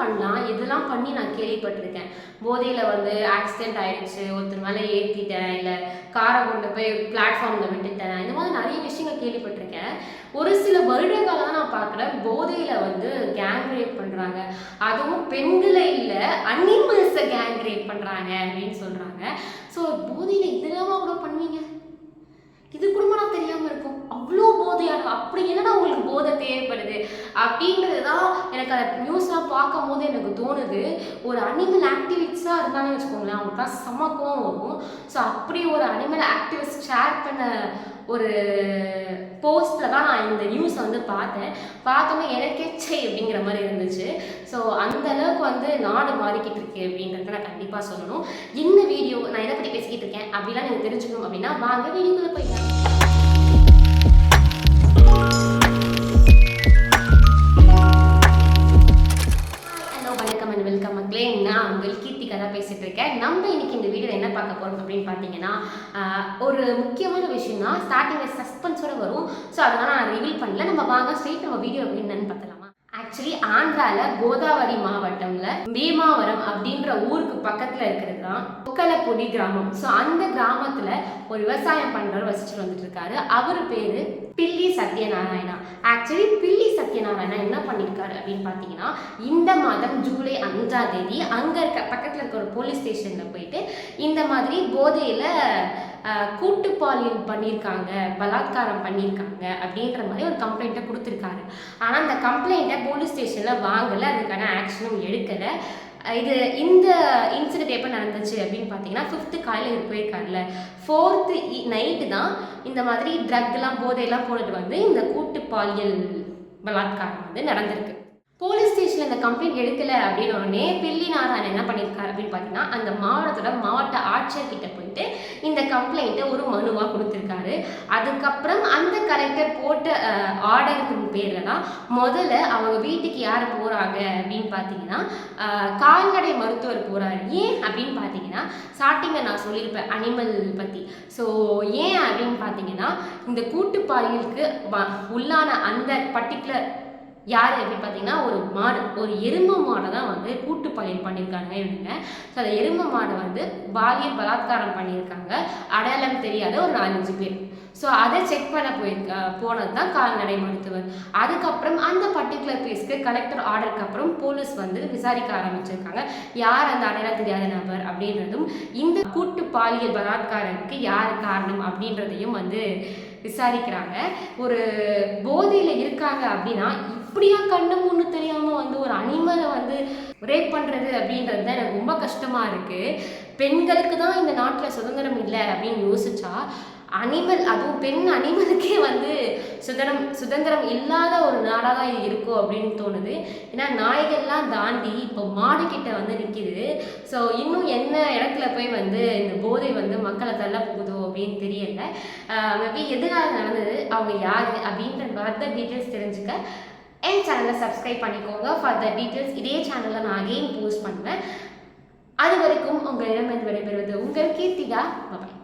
பண்ணலாம், இதெல்லாம் பண்ணி நான் கேள்விப்பட்டிருக்கேன். போதையில் வந்து ஆக்சிடென்ட் ஆயிடுச்சு, ஒருத்தர் மேலே ஏற்றிட்டேன், இல்லை காரை கொண்டு போய் பிளாட்ஃபார்மில் விட்டுட்டேன், இந்த மாதிரி நிறைய விஷயங்கள் கேள்விப்பட்டிருக்கேன். ஒரு சில வருடங்களாக தான் நான் பார்க்குறேன் போதையில் வந்து கேங் ரேப் பண்ணுறாங்க, அதுவும் பெண்களை இல்லை அனிமல்ஸை கேங் ரேப் பண்ணுறாங்க அப்படின்னு சொல்கிறாங்க. ஸோ போதையில் இதெல்லாம் கூட பண்ணுவீங்க, இது கூட தெரியாமல் இருக்கும், அவ்வளோ போதையாக அப்படி என்னன்னா உங்களுக்கு போதை தேவைப்படுது அப்படின்றது தான் எனக்கு அந்த நியூஸ்லாம் பார்க்கும் போது எனக்கு தோணுது. ஒரு அனிமல் ஆக்டிவிஸ்டாக இருந்தாலும் வச்சுக்கோங்களேன், அவங்களுக்கு தான் செம கோவம் வரும். ஸோ அப்படி ஒரு அனிமல் ஆக்டிவிஸ்ட் ஷேர் பண்ண ஒரு போஸ்ட்டில் தான் நான் இந்த நியூஸை வந்து பார்த்தோன்னே எனக்கே சே அப்படிங்கிற மாதிரி இருந்துச்சு. ஸோ அந்த அளவுக்கு வந்து நாடு மாறிக்கிட்டு இருக்கு அப்படின்றத நான் கண்டிப்பாக சொல்லணும். இந்த வீடியோ நான் எதை பற்றி பேசிக்கிட்டு இருக்கேன் அப்படிலாம் நீங்கள் தெரிஞ்சுக்கணும் அப்படின்னா வாங்க வீடியோக்குள்ளே போயிடலாம். வெல்கம் மக்களே, நான் உங்கள் கீர்த்திகா தான் பேசிட்டு இருக்கேன். நம்ம இன்னைக்கு இந்த வீடியோவில் என்ன பார்க்க போகிறோம் அப்படின்னு பார்த்தீங்கன்னா, ஒரு முக்கியமான விஷயம் தான். ஸ்டார்டிங்கில் சஸ்பென்ஸோட வரும். ஸோ அதனால் நான் ரிவீல் பண்ணல. நம்ம வாங்க ஸ்ட்ரெயிட் நம்ம வீடியோ அப்படின்னு பார்த்தலாமா. ஆக்சுவலி ஆந்திராவில் கோதாவரி மாவட்டம்ல பீமாவரம் அப்படின்ற ஊருக்கு பக்கத்தில் இருக்கிறது தான் ஒக்கலப்பொடி கிராமம். ஸோ அந்த கிராமத்தில் ஒரு விவசாயம் பண்ணுறவர் வசிச்சுட்டு வந்துட்டு இருக்காரு. அவர் பேர் பில்லி சத்யநாராயணா. ஆக்சுவலி பில்லி சத்யநாராயணா என்ன பண்ணியிருக்காரு அப்படின்னு பார்த்தீங்கன்னா, இந்த மாதம் ஜூலை 5ஆம் தேதி அங்கே பக்கத்தில் இருக்க ஒரு போலீஸ் ஸ்டேஷனில் போயிட்டு இந்த மாதிரி போதையில் கூட்டு பாலியல் பண்ணியிருக்காங்க, பலாத்காரம் பண்ணியிருக்காங்க அப்படின்ற மாதிரி ஒரு கம்ப்ளைண்ட்டை கொடுத்துருக்காரு. ஆனால் அந்த கம்ப்ளைண்ட்டை போலீஸ் ஸ்டேஷனில் வாங்கலை, அதுக்கான ஆக்ஷனும் எடுக்கலை. இந்த இன்சிடென்ட் எப்போ நடந்துச்சு அப்படின்னு பார்த்தீங்கன்னா, 5th காலையில் இது போயிருக்காருல, 4th நைட்டு தான் இந்த மாதிரி ட்ரக்லாம் போதையெல்லாம் போட்டுட்டு வந்து இந்த கூட்டு பாலியல் பலாத்காரம் வந்து நடந்திருக்கு. போலீஸ் ஸ்டேஷனில் இந்த கம்ப்ளைண்ட் எடுக்கலை அப்படின்னு உடனே பில்லி நாராயணன் என்ன பண்ணியிருக்காரு அப்படின்னு பார்த்தீங்கன்னா, அந்த மாவட்டத்தோட மாவட்ட ஆட்சியர்கிட்ட போயிட்டு இந்த கம்ப்ளைண்ட்டை ஒரு மனுவாக கொடுத்துருக்காரு. அதுக்கப்புறம் அந்த கலெக்டர் போட்ட ஆர்டரின் பேரில் தான் முதல்ல அவங்க வீட்டுக்கு யார் போகிறாங்க அப்படின்னு பார்த்தீங்கன்னா, கால்நடை மருத்துவர் போகிறாரு. ஏன் அப்படின்னு பார்த்தீங்கன்னா, ஸ்டார்டிங்கில் நான் சொல்லியிருப்பேன் அனிமல் பற்றி. ஸோ ஏன் அப்படின்னு பார்த்தீங்கன்னா, இந்த கூட்டு பாலியலுக்கு உள்ளான அந்த பர்டிகுலர் யார் அப்படின்னு பார்த்தீங்கன்னா, ஒரு எருமை மாடை தான் வந்து கூட்டு பாலியல் பண்ணியிருக்காங்க இவங்க. ஸோ அந்த எருமை மாடை வந்து பாலியல் பலாத்காரம் பண்ணியிருக்காங்க, அடையாளம் தெரியாத ஒரு 4-5 பேர். ஸோ அதை செக் பண்ண போனது தான் கால்நடை மருத்துவர். அதுக்கப்புறம் அந்த பர்டிகுலர் கேஸ்க்கு கலெக்டர் ஆர்டருக்கு அப்புறம் போலீஸ் வந்து விசாரிக்க ஆரம்பிச்சிருக்காங்க, யார் அந்த அடையாளம் தெரியாத நபர் அப்படின்றதும், இந்த கூட்டு பாலியல் பலாத்காரத்துக்கு யார் காரணம் அப்படின்றதையும் வந்து விசாரிக்கிறாங்க. ஒரு போதையில் இருக்காங்க அப்படின்னா இப்படியா கண்ணு முன்னு தெரியாமல் வந்து ஒரு அனிமலை வந்து ரேப் பண்ணுறது அப்படின்றது தான் எனக்கு ரொம்ப கஷ்டமாக இருக்குது. பெண்களுக்கு தான் இந்த நாட்டில் சுதந்திரம் இல்லை அப்படின்னு யோசிச்சா, அனிமல், அதுவும் பெண் அனிமலுக்கே வந்து சுதந்திரம் இல்லாத ஒரு நாடாக தான் இது இருக்கும் அப்படின்னு தோணுது. ஏன்னா நாய்கள்லாம் தாண்டி இப்போ மாடுகிட்ட வந்து நிற்கிது. ஸோ இன்னும் என்ன இடத்துல போய் வந்து இந்த போதை வந்து மக்களை தள்ள போகுதோ அப்படின்னு தெரியல. மேபி எதனால நடந்தது, அவங்க யார் அப்படின்ற ஃபர்தர் டீட்டெயில்ஸ் தெரிஞ்சுக்க என் சேனலை சப்ஸ்கிரைப் பண்ணிக்கோங்க. ஃபர்தர் டீட்டெயில்ஸ் இதே சேனலில் நான் அகெயின் போஸ்ட் பண்ணுவேன். அது வரைக்கும் உங்களிடமிருந்து விடைபெறுவது உங்கள் கீர்த்திகா. பாய்.